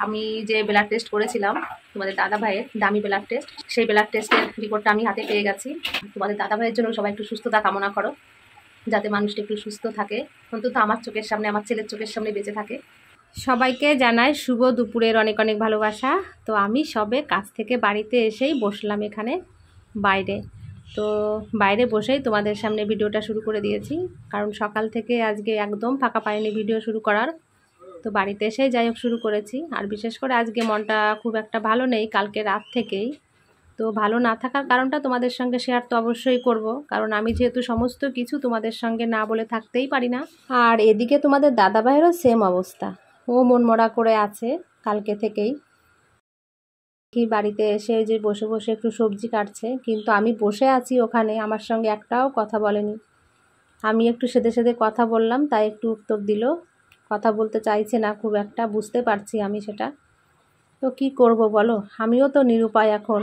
আমি যে blood test করেছিলাম তোমাদের দাদা ভাইয়ের দামি ব্লাড টেস্ট, সেই ব্লাড টেস্টের রিপোর্টটা আমি হাতে পেয়ে গেছি। তোমাদের দাদা ভাইয়ের জন্য সবাই একটু সুস্থতা কামনা করো, যাতে মানুষটা একটু সুস্থ থাকে, অন্তত আমার চোখের সামনে, আমার ছেলের চোখের সামনে বেঁচে থাকে। সবাইকে জানাই শুভ দুপুরের অনেক অনেক ভালোবাসা। তো আমি সবে কাজ থেকে বাড়িতে এসেই বসলাম এখানে বাইরে। তো বাইরে বসেই তোমাদের সামনে ভিডিওটা শুরু করে দিয়েছি, কারণ সকাল থেকে আজকে একদম ফাঁকা পাইনি ভিডিও শুরু করার। তো বাড়িতে এসেই যাই হোক শুরু করেছি। আর বিশেষ করে আজকে মনটা খুব একটা ভালো নেই কালকে রাত থেকেই। তো ভালো না থাকার কারণটা তোমাদের সঙ্গে শেয়ার তো অবশ্যই করব, কারণ আমি যেহেতু সমস্ত কিছু তোমাদের সঙ্গে না বলে থাকতেই পারি না। আর এদিকে তোমাদের দাদা ভাইয়েরও সেম অবস্থা, ও মনমরা করে আছে কালকে থেকেই। কি বাড়িতে এসে যে বসে বসে একটু সবজি কাটছে, কিন্তু আমি বসে আছি ওখানে, আমার সঙ্গে একটাও কথা বলেনি। আমি একটু সেদে সেদে কথা বললাম, তাই একটু উত্তর দিল। কথা বলতে চাইছে না খুব একটা, বুঝতে পারছি আমি সেটা। তো কি করব বলো, আমিও তো নিরুপায় এখন।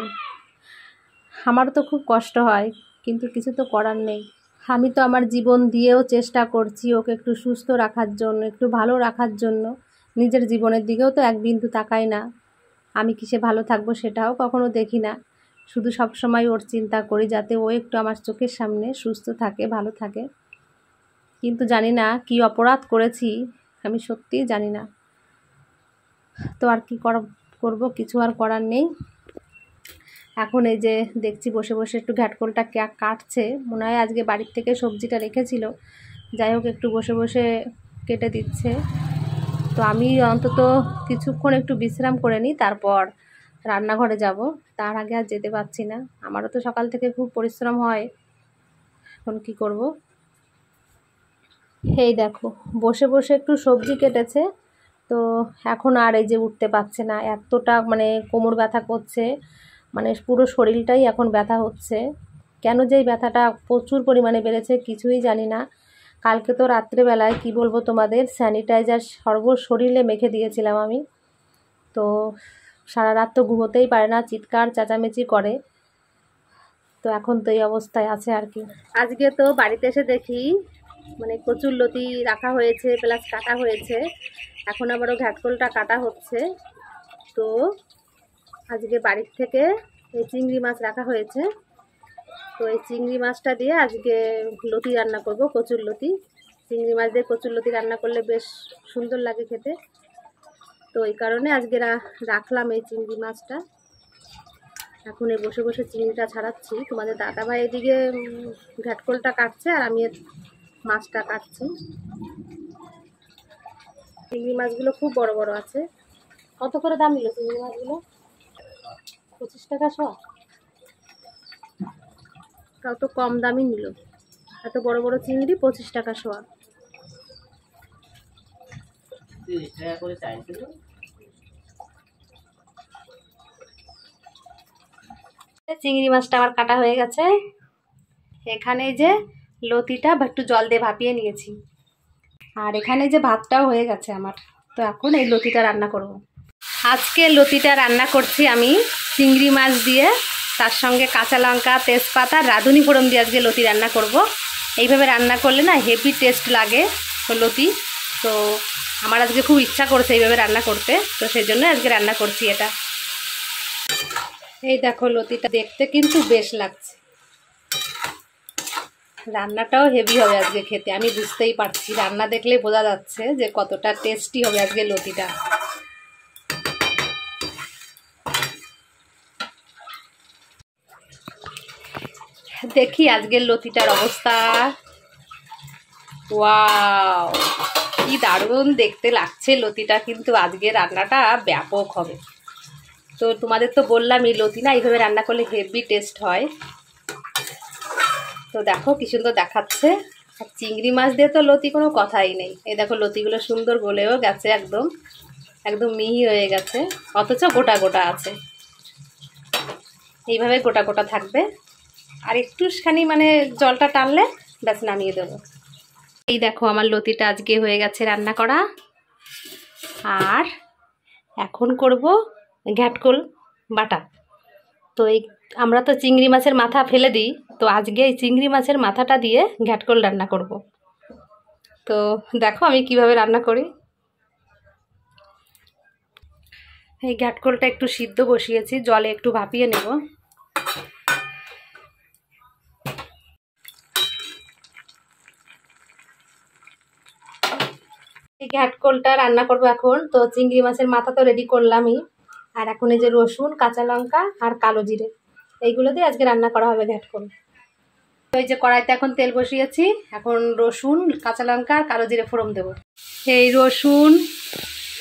আমারও তো খুব কষ্ট হয়, কিন্তু কিছু তো করার নেই। আমি তো আমার জীবন দিয়েও চেষ্টা করছি ওকে একটু সুস্থ রাখার জন্য, একটু ভালো রাখার জন্য। নিজের জীবনের দিকেও তো এক বিন্দু তাকাই না। আমি কিসে ভালো থাকবো সেটাও কখনো দেখি না। শুধু সব সময় ওর চিন্তা করি যাতে ও একটু আমার চোখের সামনে সুস্থ থাকে, ভালো থাকে। কিন্তু জানি না কি অপরাধ করেছি, আমি সত্যিই জানি না। তো আর কি করব, কিছু আর করার নেই। এখন এই যে দেখছি বসে বসে একটু ঘ্যাটকলটা কাটছে, মনে হয় আজকে বাড়ির থেকে সবজিটা রেখেছিল। যাই হোক একটু বসে বসে কেটে দিচ্ছে। তো আমি অন্তত কিছুক্ষণ একটু বিশ্রাম করে নিই, তারপর রান্নাঘরে যাব। তার আগে আর যেতে পারছি না, আমারও তো সকাল থেকে খুব পরিশ্রম হয়। এখন কি করব। এই দেখো বসে বসে একটু সবজি কেটেছে, তো এখন আর এই যে উঠতে পারছে না, এতটা মানে কোমর ব্যথা করছে, মানে পুরো শরীরটাই এখন ব্যথা হচ্ছে। কেন যে এই ব্যথাটা প্রচুর পরিমাণে বেড়েছে কিছুই জানি না। কালকে তো রাত্রেবেলায় কি বলবো তোমাদের, স্যানিটাইজার শরীরে মেখে দিয়েছিলাম আমি। তো সারা রাত তো ঘুমোতেই পারে না, চিৎকার চেঁচামেচি করে। তো এখন তো এই অবস্থায় আছে আর কি। আজকে তো বাড়িতে এসে দেখি মানে কচুরলতি রাখা হয়েছে, প্লাস কাটা হয়েছে। এখন আবারও ঘ্যাটকলটা কাটা হচ্ছে। তো আজকে বাড়ির থেকে এই চিংড়ি মাছ রাখা হয়েছে। তো এই চিংড়ি মাছটা দিয়ে আজকে লতি রান্না করব, কচুরলতি। চিংড়ি মাছ দিয়ে কচুরলতি রান্না করলে বেশ সুন্দর লাগে খেতে। তো এই কারণে আজকে রাখলাম এই চিংড়ি মাছটা। এখন এই বসে বসে চিংড়িটা ছাড়াচ্ছি। তোমাদের দাদাভাই এদিকে ঘ্যাটকলটা কাটছে আর আমি মাছটা কাটছি। চিংড়ি মাছগুলো খুব বড় বড় আছে। কত করে দাম নিল চিংড়ি মাছগুলো? 25 টাকা শোয়া। তাও তো কম দামই নিল, এত বড় বড় চিংড়ি 25 টাকা শোয়া। চিংড়ি মাছটা আমার কাটা হয়ে গেছে। এখানে যে লতিটা একটু জল দিয়ে ভাপিয়ে নিয়েছি, আর এখানে যে ভাতটাও হয়ে গেছে আমার। তো এখন এই লতিটা রান্না করব। আজকে লতিটা রান্না করছি আমি চিংড়ি মাছ দিয়ে, তার সঙ্গে কাঁচা লঙ্কা, তেজপাতা, রাঁধুনি ফোড়ন দিয়ে আজকে লতি রান্না করব। এইভাবে রান্না করলে না হেভি টেস্ট লাগে লতি। তো আমার আজকে খুব ইচ্ছা করছে এইভাবে রান্না করতে, তো সেই জন্য আজকে রান্না করছি এটা। এই দেখো লতিটা দেখতে কিন্তু বেশ লাগছে, রান্নাটাও হেভি হবে আজকে খেতে। আমি বুঝতেই পারছি, রান্না দেখলে বোঝা যাচ্ছে যে কতটা টেস্টি হবে আজকে লতিটা। দেখি আজকের লতিটার অবস্থা। ওয়াও, কি দারুণ দেখতে লাগছে লতিটা, কিন্তু আজকে রান্নাটা ব্যাপক হবে। তো তোমাদের তো বললাম এই লতি না এইভাবে রান্না করলে হেভি টেস্ট হয়। তো দেখো কি সুন্দর দেখাচ্ছে। আর চিংড়ি মাছ দিয়ে তো লতি কোনো কথাই নেই। এই দেখো লতিগুলো সুন্দর গলেও গেছে, একদম একদম মিহি হয়ে গেছে, অথচ গোটা গোটা আছে। এইভাবে গোটা গোটা থাকবে, আর একটুখানি মানে জলটা টানলে ব্যাস নামিয়ে দেবো। এই দেখো আমার লতিটা আজকে হয়ে গেছে রান্না করা। আর এখন করব ঘ্যাটকল বাটা। তো এই আমরা তো চিংড়ি মাছের মাথা ফেলে দিই, তো আজকে এই চিংড়ি মাছের মাথাটা দিয়ে ঘ্যাটকল রান্না করব। তো দেখো আমি কিভাবে রান্না করি। এই ঘ্যাটকলটা একটু সিদ্ধ বসিয়েছি, জলে একটু ভাপিয়ে নেব। এই ঘ্যাটকলটা রান্না করব এখন। তো চিংড়ি মাছের মাথা তো রেডি করলামই, আর এখন এই যে রসুন, কাঁচা লঙ্কা আর কালো জিরে, এইগুলো দিয়ে আজকে রান্না করা হবে ঘ্যাটকল। তো এই যে কড়াইতে এখন তেল বসিয়েছি, এখন রসুন, কাঁচা লঙ্কা আর কালো জিরে ফোড়ন দেবো। এই রসুন,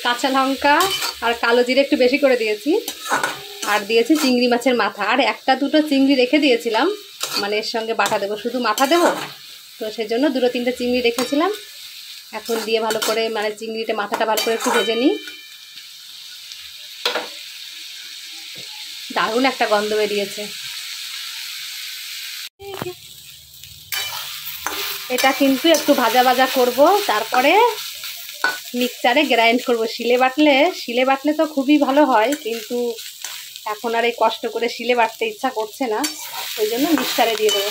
কাঁচা লঙ্কা আর কালো জিরে একটু বেশি করে দিয়েছি, আর দিয়েছি চিংড়ি মাছের মাথা, আর একটা দুটো চিংড়ি রেখে দিয়েছিলাম, মানে এর সঙ্গে বাটা দেবো, শুধু মাথা দেবো তো সেই জন্য দুটো তিনটে চিংড়ি রেখেছিলাম। এখন দিয়ে ভালো করে মানে চিংড়িটা মাথাটা ভালো করে একটু ভেজে নিই। দারুণ একটা গন্ধ বেরিয়েছে। এটা কিন্তু একটু ভাজা ভাজা করব, তারপরে মিক্সচারে গ্রাইন্ড করব। শিলে বাটলে তো খুবই ভালো হয়, কিন্তু এখন আর এই কষ্ট করে শিলে বাটতে ইচ্ছা করছে না, ওই জন্য মিক্সচারে দিয়ে দেবো।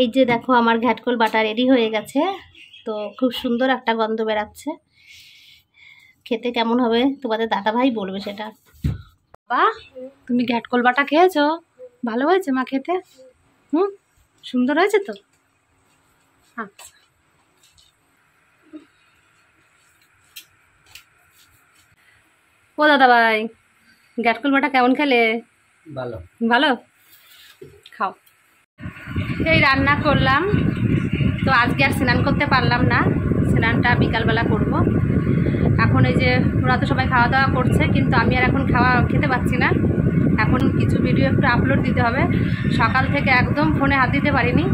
এই যে দেখো আমার ঘ্যাটকল বাটা রেডি হয়ে গেছে। তো খুব সুন্দর একটা গন্ধ বেরাচ্ছে। খেতে কেমন হবে তোমাদের দাদাভাই বলবে সেটা। বাহ, তুমি ঘ্যাটকল বাটা খেয়েছো? ভালো হয়েছে মা খেতে? সুন্দর হয়েছে তো। আচ্ছা, ও দাদাভাই, ঘ্যাটকল বাটা কেমন খেলে? ভালো। ভালো, খাও। এই রান্না করলাম, তো আজকে আর স্নান করতে পারলাম না, স্নানটা বিকালবেলা করব। এখন এই যে ওরা তো সবাই খাওয়া দাওয়া করছে, কিন্তু আমি আর এখন খেতে পাচ্ছি না। এখন কিছু ভিডিও একটু আপলোড দিতে হবে। সকাল থেকে একদম ফোনে হাত দিতে পারিনি,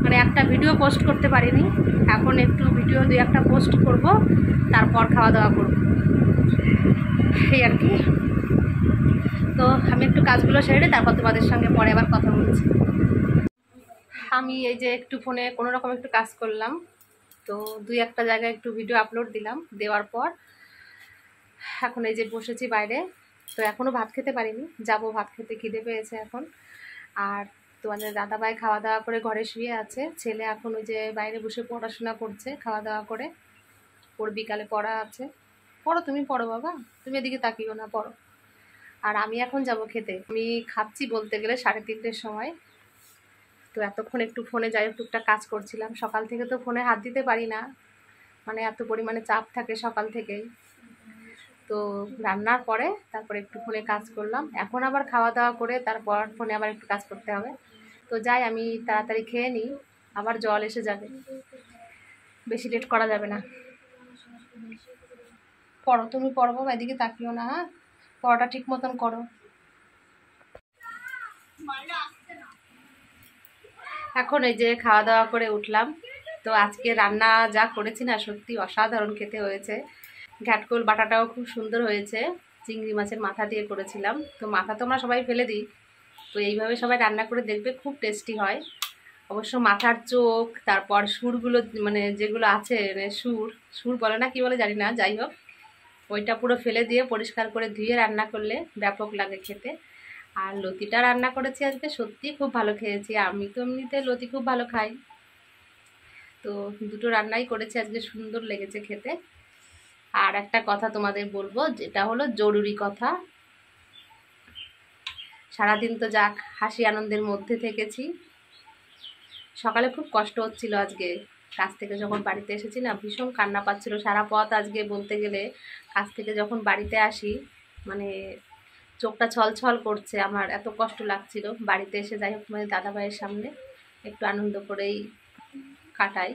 মানে একটা ভিডিও পোস্ট করতে পারিনি। এখন একটু ভিডিও 2-1টা পোস্ট করব, তারপর খাওয়া দাওয়া করব, এই আর কি। তো আমি একটু কাজগুলো সেরে তারপর তোমাদের সঙ্গে পরে আবার কথা বলছি। আমি এই যে একটু ফোনে কোনো রকম একটু কাজ করলাম, তো 2-1টা জায়গায় একটু ভিডিও আপলোড দিলাম, দেওয়ার পর এখন এই যে বসেছি বাইরে। তো এখনও ভাত খেতে পারিনি, যাব ভাত খেতে, খিদে পেয়েছে এখন। আর তোমাদের দাদাভাই খাওয়া দাওয়া করে ঘরে শুয়ে আছে, ছেলে এখন ওই যে বাইরে বসে পড়াশোনা করছে খাওয়া দাওয়া করে, ওর বিকালে পড়া আছে। পড়ো, তুমি পড়ো বাবা, তুমি এদিকে তাকিও না, পড়ো। আর আমি এখন যাব খেতে। আমি খাচ্ছি বলতে গেলে 3:30-র সময়। তো এতক্ষণ একটু ফোনে যাই হোক টুকটাক কাজ করছিলাম। সকাল থেকে তো ফোনে হাত দিতে পারি না, মানে এত পরিমাণে চাপ থাকে সকাল থেকেই। তো রান্নার পরে তারপরে একটু ফোনে কাজ করলাম, এখন আবার খাওয়া দাওয়া করে তারপর ফোনে আবার একটু কাজ করতে হবে। তো যাই, আমি তাড়াতাড়ি খেয়ে নিই, আবার জল এসে যাবে, বেশি লেট করা যাবে না। পড়ো, তুমি পড়ো বাবা, এদিকে তাকিও না, হ্যাঁ, পড়াটা ঠিক মতন করো। এখন এই যে খাওয়া দাওয়া করে উঠলাম। তো আজকে রান্না যা করেছি না, সত্যি অসাধারণ খেতে হয়েছে। ঘ্যাটকল বাটাটাও খুব সুন্দর হয়েছে, চিংড়ি মাছের মাথা দিয়ে করেছিলাম। তো মাথা তো আমরা সবাই ফেলে দিই, তো এইভাবে সবাই রান্না করে দেখবে, খুব টেস্টি হয়। অবশ্য মাথার চোখ, তারপর সুরগুলো, মানে যেগুলো আছে, মানে সুর বলে না কি বলে জানি না, যাই হোক, ওইটা পুরো ফেলে দিয়ে পরিষ্কার করে ধুয়ে রান্না করলে ব্যাপক লাগে খেতে। আর লতিটা রান্না করেছি আজকে, সত্যি খুব ভালো খেয়েছি। আমি তো এমনিতে লতি খুব ভালো খাই, তো দুটো রান্নাই করেছি আজকে, সুন্দর লেগেছে খেতে। আর একটা কথা তোমাদের বলবো, যেটা হলো জরুরি কথা। সারাদিন তো যাক হাসি আনন্দের মধ্যে থেকেছি। সকালে খুব কষ্ট হচ্ছিল আজকে, কাজ থেকে যখন বাড়িতে এসেছি না, ভীষণ কান্না পাচ্ছিল সারা পথ। আজকে বলতে গেলে কাজ থেকে যখন বাড়িতে আসি, মানে চোখটা ছলছল করছে, আমার এত কষ্ট লাগছিল। বাড়িতে এসে যাই হোক মানে দাদাভাইয়ের সামনে একটু আনন্দ করেই কাটাই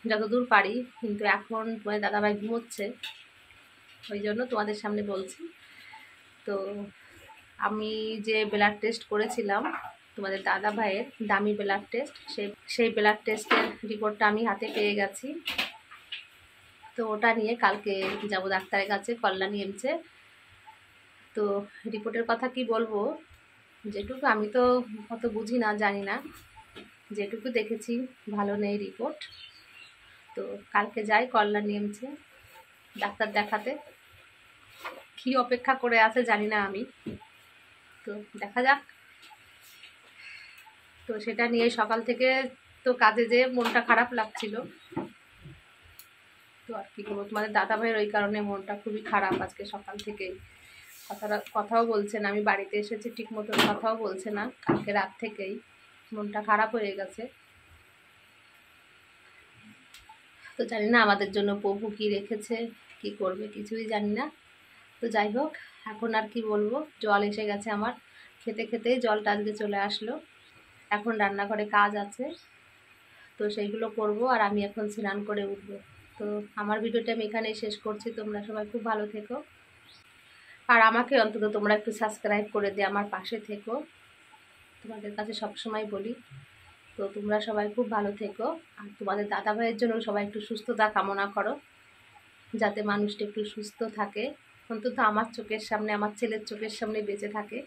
যতদূর পারি। কিন্তু এখন মানে দাদাভাই ঘুমোচ্ছে, ওই জন্য তোমাদের সামনে বলছি। তো আমি যে ব্লাড টেস্ট করেছিলাম তোমাদের দাদা ভাইয়ের, দামি ব্লাড টেস্ট, সেই ব্লাড টেস্টের রিপোর্টটা আমি হাতে পেয়ে গেছি। তো ওটা নিয়ে কালকে যাব ডাক্তারের কাছে, কল্যাণী এমসে। তো রিপোর্টের কথা কি বলবো, যেটুকু আমি তো অত বুঝি না, জানি না, যেটুকু দেখেছি ভালো নেই রিপোর্ট। তো কালকে যাই কল্যাণী এমসে ডাক্তার দেখাতে, কি অপেক্ষা করে আছে জানি না আমি, তো দেখা যাক। তো সেটা নিয়ে সকাল থেকে তো কাজে যেয়ে মনটা খারাপ লাগছিল। তো আর কি করবো, তোমাদের দাদা ভাইয়ের ওই কারণে মনটা খুবই খারাপ আজকে সকাল থেকেই। কথাও বলছে না, আমি বাড়িতে এসেছি ঠিক মতো কথাও বলছে না, কালকে রাত থেকেই মনটা খারাপ হয়ে গেছে। তো জানি না আমাদের জন্য প্রভু কি রেখেছে, কি করবে কিছুই জানি না। তো যাই হোক, এখন আর কি বলবো, জল এসে গেছে আমার, খেতে খেতেই জলটা আজকে চলে আসলো। এখন রান্নাঘরে কাজ আছে, তো সেইগুলো করব, আর আমি এখন স্নান করে উঠবো। তো আমার ভিডিওটা আমি এখানেই শেষ করছি। তোমরা সবাই খুব ভালো থেকো, আর আমাকে অন্তত তোমরা একটু সাবস্ক্রাইব করে দিয়ে আমার পাশে থেকো, তোমাদের কাছে সবসময় বলি। তো তোমরা সবাই খুব ভালো থেকো, আর তোমাদের দাদা ভাইয়ের জন্য সবাই একটু সুস্থতা কামনা করো, যাতে মানুষটা একটু সুস্থ থাকে, অন্তত আমার চোখের সামনে, আমার ছেলের চোখের সামনে বেঁচে থাকে।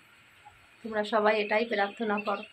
তোমরা সবাই এটাই প্রার্থনা করো।